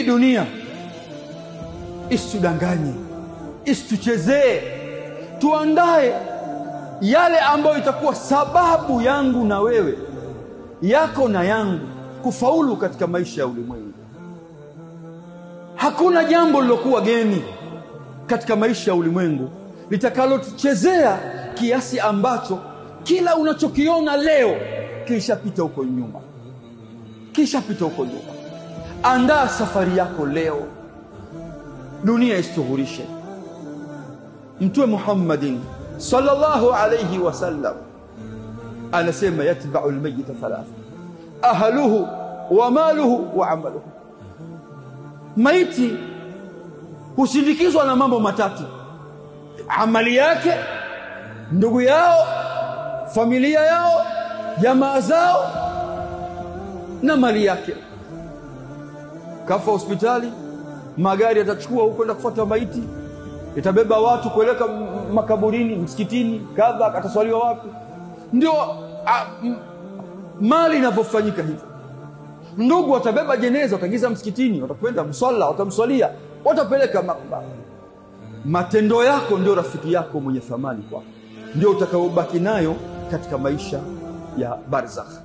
Hii dunia isitudanganye, isituchezee. Tuandae yale ambayo itakuwa sababu yangu na wewe, yako na yangu, kufaulu katika maisha ya ulimwengu. Hakuna jambo lilokuwa geni katika maisha ya ulimwengu litakalotuchezea kiasi ambacho kila unachokiona leo kishapita huko nyuma. Andaa safari yako leo, dunia isituhurishe. Mtume Muhammadin sallallahu alayhi wasallam anasema yatba'u al-mayyita thalatha: ahluhu wa maluhu wa amaluhu. Maiti husindikizwa na mambo matatu: amali yake, ndugu yao, familia yao, jamaa zao, na mali yake. Kafa hospitali, magari yatachukua huko kwenda kufuata maiti, itabeba watu kueleka makaburini, msikitini, kadha, ataswaliwa wapi. Ndio mali inavyofanyika hivyo. Ndugu watabeba jeneza, wataingiza msikitini, watakwenda msalla, watamswalia, watapeleka makaburi. Matendo yako ndio rafiki yako mwenye thamani kwako, ndio utakaobaki nayo katika maisha ya barzakh.